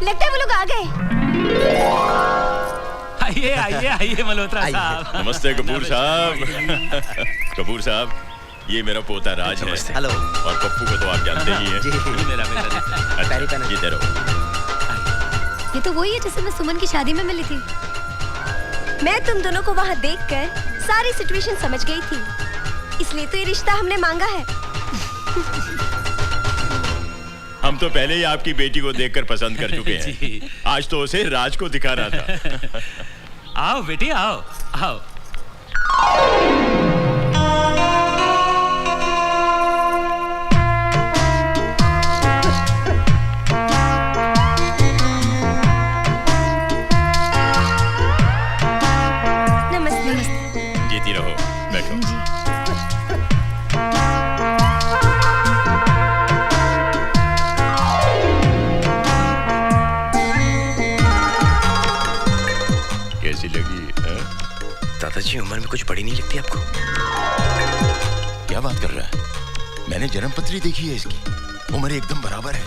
लगता है वो लोग आ गए। आइए आइए आइए मल्होत्रा साहब। नमस्ते कपूर साहब। कपूर साहब, ये मेरा पोता राज है। हेलो। और पप्पू को तो आप जानते ही हैं। जी मेरा बेटा। अच्छा, ये दे रहो। ये तो वही है जिससे मैं सुमन की शादी में मिली थी। मैं तुम दोनों को वहाँ देखकर सारी सिचुएशन समझ गई थी, इसलिए तो ये रिश्ता हमने मांगा है। हम तो पहले ही आपकी बेटी को देखकर पसंद कर चुके हैं। आज तो उसे राज को दिखाना था। आओ बेटी आओ आओ। जीती रहो, बैठो। कैसी लगी? दादाजी, उम्र में कुछ बड़ी नहीं लगती आपको? क्या बात कर रहा है? मैंने जन्म पत्री देखी है इसकी, उम्र एकदम बराबर है।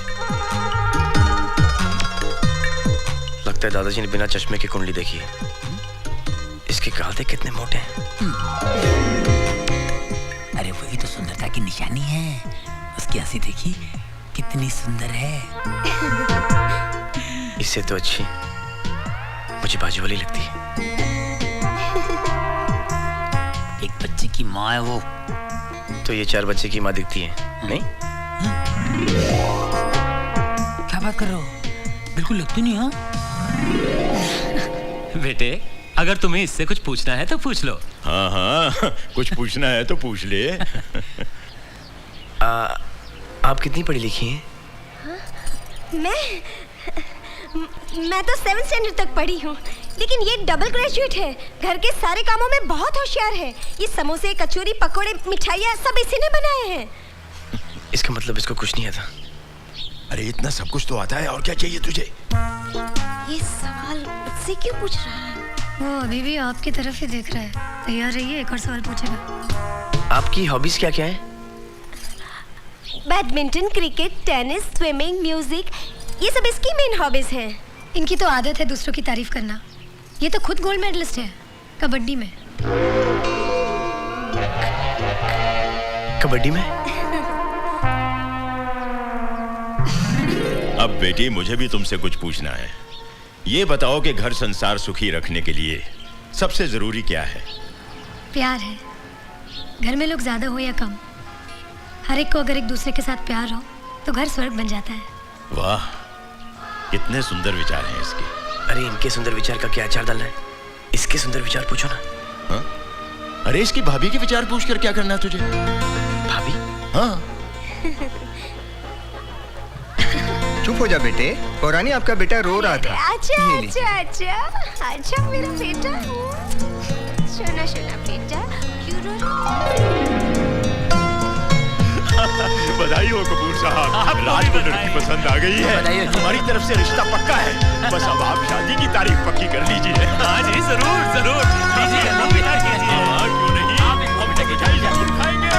लगता है दादाजी ने बिना चश्मे की कुंडली देखी है। इसके गाल देख कितने मोटे हैं। अरे वही तो सुंदरता की निशानी है। उसकी हंसी देखी कितनी सुंदर है। इससे तो अच्छी मुझे बाजू वाली लगती है। एक बच्चे की माँ है वो। तो ये 4 बच्चे की माँ दिखती है, नहीं? क्या बात कर रहे हो? बिल्कुल लगती नहीं। हाँ बेटे, अगर तुम्हें इससे कुछ पूछना है तो पूछ लो। हाँ हाँ, कुछ पूछना है तो पूछ ले। आप कितनी पढ़ी लिखी हैं? मैं तो 7th स्टैंडर्ड तक पढ़ी हूँ, लेकिन ये डबल ग्रेजुएट है। घर के सारे कामों में बहुत होशियार है। ये समोसे, कचौरी, पकोड़े, मिठाइयाँ सब इसी ने बनाए हैं। इसका मतलब इसको कुछ नहीं आता। अरे इतना सब कुछ तो आता है, और क्या चाहिए तुझे? ये सवाल मुझसे क्यों पूछ रहा है? वो अभी भी आपकी तरफ ही देख रहा है। तैयार रहिए, एक और सवाल पूछेगा। आपकी हॉबीज क्या क्या है? Badminton, cricket, tennis, swimming, music, ये सब इसकी मेन हॉबीज हैं। इनकी तो आदत है दूसरों की तारीफ करना। ये तो खुद गोल्ड मेडलिस्ट है कबड्डी में। कबड्डी में? अब बेटी, मुझे भी तुमसे कुछ पूछना है। ये बताओ कि घर संसार सुखी रखने के लिए सबसे जरूरी क्या है? प्यार है। घर में लोग ज्यादा हो या कम, हर एक को अगर एक दूसरे के साथ प्यार हो तो घर स्वर्ग बन जाता है। वाह, कितने सुंदर विचार हैं इसके। अरे इनके सुंदर विचार का क्या अचार डालना है? इसके सुंदर विचार पूछो ना। हाँ? अरे इसकी भाभी के विचार पूछकर क्या करना है तुझे? भाभी? हाँ। चुप हो जा बेटे, पौरानी आपका बेटा रो रहा था। अच्छा अच्छा अच्छा अच्छा मेरा बेटा। सुना सुना बेटा, क्यों रो रहा? बधाई हो कपूर साहब, राज को लड़की पसंद आ गई है। हमारी तरफ से रिश्ता पक्का है। बस अब आप शादी की तारीख पक्की कर लीजिए। हाँ जी, जरूर जरूर। लीजिए, क्यों नहीं, हम मिठाई जरूर खाएंगे।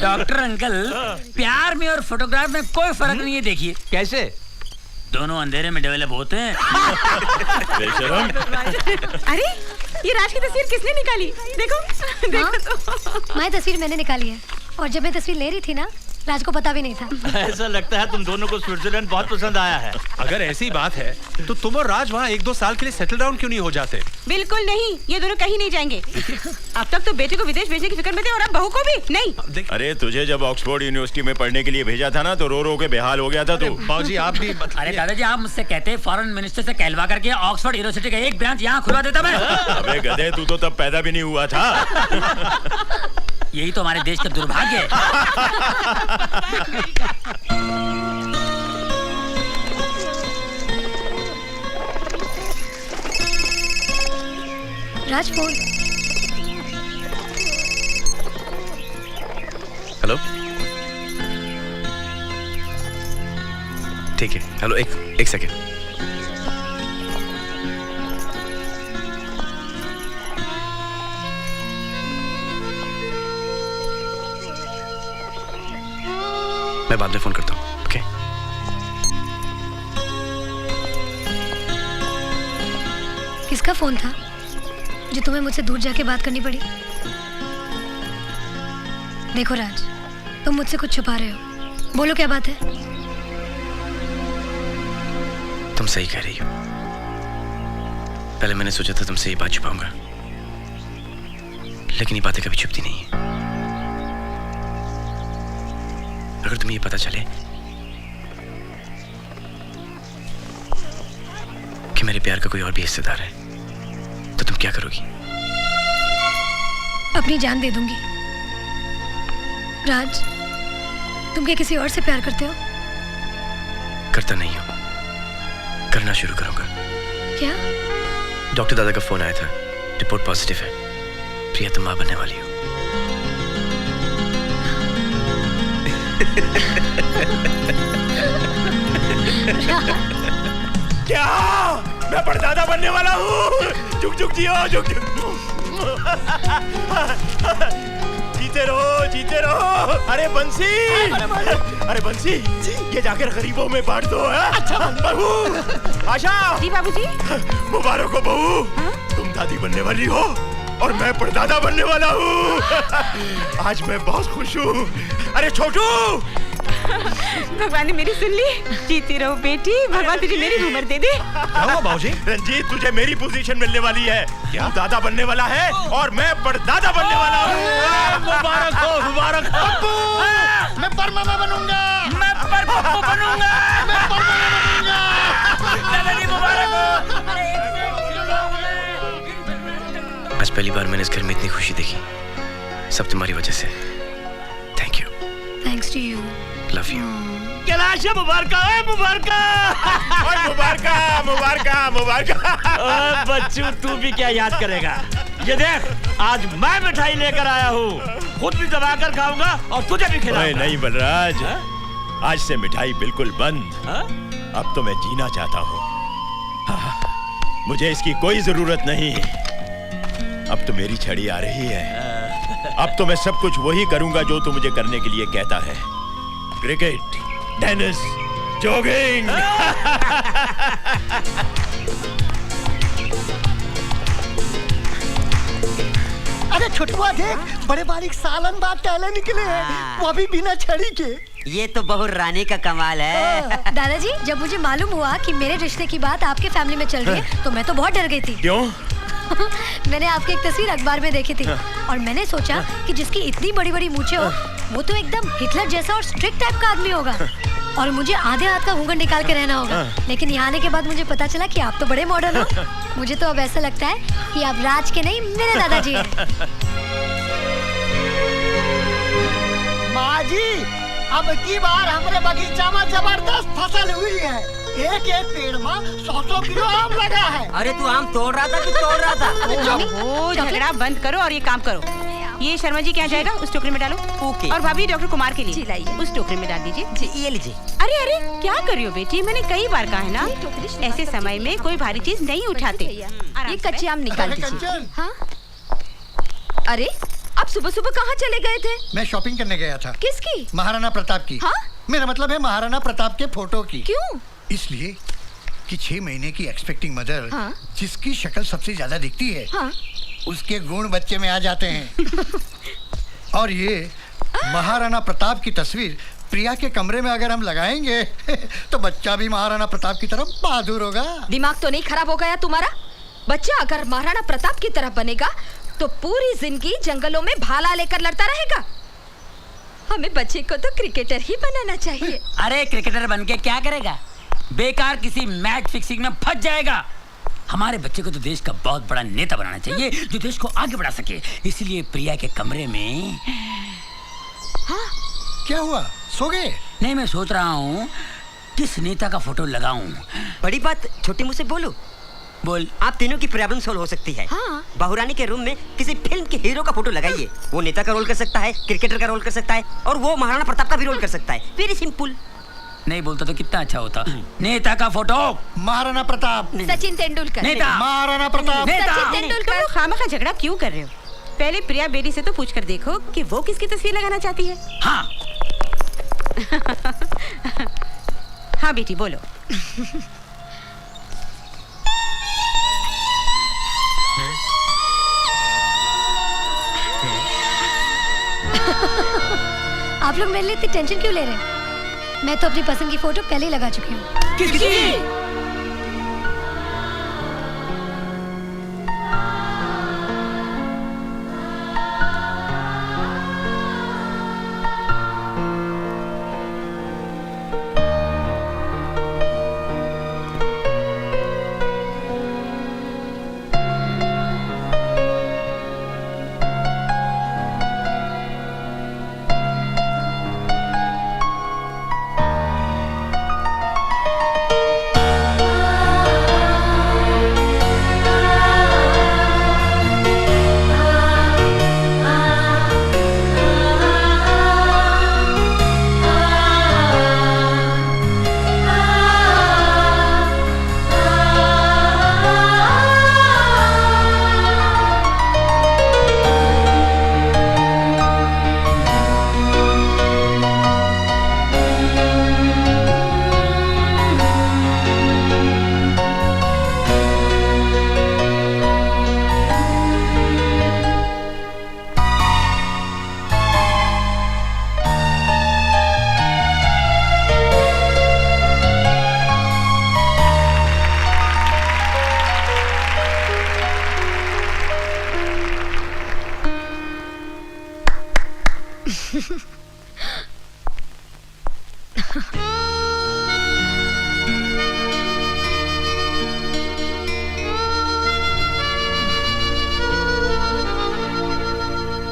डॉक्टर अंकल, प्यार में और फोटोग्राफ में कोई फर्क नहीं है। देखिए कैसे दोनों अंधेरे में डेवलप होते हैं। अरे ये राज की तस्वीर किसने निकाली? देखो देखो तो। मैं तस्वीर मैंने निकाली है, और जब मैं तस्वीर ले रही थी ना, राज को पता भी नहीं था। ऐसा लगता है तुम दोनों को स्विट्जरलैंड बहुत पसंद आया है। अगर ऐसी बात है तो तुम और राज वहाँ 1-2 साल के लिए सेटल डाउन क्यों नहीं हो जाते? बिल्कुल नहीं, ये दोनों कहीं नहीं जाएंगे। अब तक तो बेटे को विदेश भेजने की फिक्र में थे और अब बहू को भी नहीं। अरे तुझे जब ऑक्सफोर्ड यूनिवर्सिटी में पढ़ने के लिए भेजा था ना तो रो रो के बेहाल हो गया था तू। बाबूजी आप भी अरे दादाजी आप मुझसे कहते फॉरेन मिनिस्टर से कहलवा करके ऑक्सफोर्ड यूनिवर्सिटी का एक ब्रांच यहाँ खुलवा देता मैं। अबे गधे, तू तो तब पैदा भी नहीं हुआ था। यही तो हमारे देश का दुर्भाग्य है। राज फोन। हेलो, ठीक है। हेलो, एक सेकेंड। मैं बाद में फोन करता हूँ। ओके। किसका फोन था जो तुम्हें मुझसे दूर जाके बात करनी पड़ी? देखो राज, तुम मुझसे कुछ छुपा रहे हो। बोलो क्या बात है? तुम सही कह रही हो। पहले मैंने सोचा था तुमसे ये बात छुपाऊंगा, लेकिन ये बातें कभी छुपती नहीं है। अगर तुम्हें ये पता चले कि मेरे प्यार का कोई और भी हिस्सेदार है तो तुम क्या करोगी? अपनी जान दे दूंगी। राज, तुम क्या किसी और से प्यार करते हो? करता नहीं हूं, करना शुरू करूंगा। क्या? डॉक्टर दादा का फोन आया था, रिपोर्ट पॉजिटिव है। प्रिया तुम मां बनने वाली हो। क्या? मैं परदादा बनने वाला हूँ। झुक झुक जियो, झुक झुक। जीते रहो, जीते रहो। अरे बंसी, अरे बंसी, ये जाकर गरीबों में बांट दो। अच्छा बहू, आशा। जी बाबूजी। मुबारक हो बहू, तुम दादी बनने वाली हो और मैं परदादा बनने वाला हूँ। आज मैं बहुत खुश हूँ। अरे छोटू, भगवान ने मेरी सुन ली। जीती रहो बेटी, भगवान तुझे मेरी उम्र दे दे। क्या हुआ बाबूजी? रंजीत, तुझे मेरी पोजीशन मिलने वाली है। क्या? तू दादा बनने वाला है और मैं परदादा बनने वाला हूँ। मुबारक हो, मुबारक हो। मैं परमामा बनूंगा। मैं परपप्पू बनूंगा। मैं परमामा बनूंगा। दादाजी मुबारक हो। आज पहली बार मैंने इस घर में इतनी खुशी देखी। सब तुम्हारी वजह से। Thank you. Thanks to you. Love you. Kailash मुबारका, मुबारका। मुबारका, मुबारका, मुबारका। बच्चू, तू भी क्या याद करेगा? ये देख, आज मैं मिठाई लेकर आया हूँ। खुद भी दबाकर खाऊंगा और तुझे भी खिलाऊंगा। नहीं बलराज, आज से मिठाई बिल्कुल बंद। अब तो मैं जीना चाहता हूँ। मुझे इसकी कोई जरूरत नहीं। अब तो मेरी छड़ी आ रही है। अब तो मैं सब कुछ वही करूंगा जो तू मुझे करने के लिए कहता है। Cricket, tennis, jogging. अरे छुटुआ देख, बड़े बारीक सालन बात टहले निकले हैं, वो भी बिना छड़ी के। ये तो बहू रानी का कमाल है। दादाजी, जब मुझे मालूम हुआ कि मेरे रिश्ते की बात आपके फैमिली में चल रही है तो मैं तो बहुत डर गई थी। क्यों? मैंने आपकी एक तस्वीर अखबार में देखी थी और मैंने सोचा कि जिसकी इतनी बड़ी बड़ी मूंछें हो वो तो एकदम हिटलर जैसा और स्ट्रिक्ट टाइप का आदमी होगा और मुझे आधे हाथ का घूंघट निकाल के रहना होगा। लेकिन यहाँ आने के बाद मुझे पता चला कि आप तो बड़े मॉडर्न हो। मुझे तो अब ऐसा लगता है कि आप राज के नहीं मेरे दादाजी हैं। माँ जी, अब की बार हमारे बगीचा में जबरदस्त फसल हुई है। एक एक पेड़ में 100 किलो आम लगा है। अरे तू आम तोड़ रहा था कि तोड़ रहा था? ओहो, झगड़ा बंद करो और ये काम करो। ये शर्मा जी क्या जाएगा, उस टोकरी में डालो। ओके। और भाभी डॉक्टर कुमार के लिए लाइए। उस टोकरी में डाल दीजिए। जी, ये लीजिए। अरे अरे, क्या कर रही हो बेटी? मैंने कई बार कहा है ना, ऐसे समय में कोई भारी चीज नहीं उठाते। ये कच्चे आम निकाल दीजिए। कंचन, हाँ? अरे, आप सुबह सुबह कहाँ चले गए थे? मैं शॉपिंग करने गया था। किसकी? महाराणा प्रताप की। हाँ? मेरा मतलब है महाराणा प्रताप के फोटो की। क्यों? इसलिए कि 6 महीने की एक्सपेक्टिंग मदर हाँ? जिसकी शक्ल सबसे ज्यादा दिखती है, हाँ? उसके गुण बच्चे में आ जाते हैं। और ये महाराणा प्रताप की तस्वीर प्रिया के कमरे में अगर हम लगाएंगे तो बच्चा भी महाराणा प्रताप की तरफ बहादुर होगा। दिमाग तो नहीं खराब हो गया तुम्हारा? बच्चा अगर महाराणा प्रताप की तरफ बनेगा तो पूरी जिंदगी जंगलों में भाला लेकर लड़ता रहेगा। हमें बच्चे को तो क्रिकेटर ही बनाना चाहिए। अरे क्रिकेटर बन के क्या करेगा? बेकार किसी मैच फिक्सिंग में फंस जाएगा। हमारे बच्चे को तो देश का बहुत बड़ा नेता बनाना चाहिए जो देश को आगे बढ़ा सके। इसलिए प्रिया के कमरे में हाँ? क्या हुआ, सो गए? नहीं, मैं सोच रहा हूँ किस नेता का फोटो लगाऊं। बड़ी बात छोटी मुझसे बोलो। बोल। आप तीनों की प्रॉब्लम सोल्व हो सकती है। हाँ। बहुरानी के रूम में किसी फिल्म के हीरो का फोटो लगाइए। वो नेता का रोल कर सकता है, क्रिकेटर का रोल कर सकता है और वो महाराणा प्रताप का भी रोल कर सकता है। Very simple. नहीं बोलता तो कितना अच्छा होता। नेता का फोटो महाराणा प्रताप। सचिन तेंदुलकर। नेता। महाराणा प्रताप। सचिन तेंदुलकर। तुम खामखा झगड़ा क्यों कर रहे हो? पहले प्रिया बेटी से तो पूछ कर देखो कि वो किसकी तस्वीर लगाना चाहती है। हाँ। हाँ बेटी बोलो। आप लोग मेरे लिए इतनी टेंशन क्यों ले रहे हैं? मैं तो अपनी पसंद की फोटो पहले ही लगा चुकी हूँ। किसकी?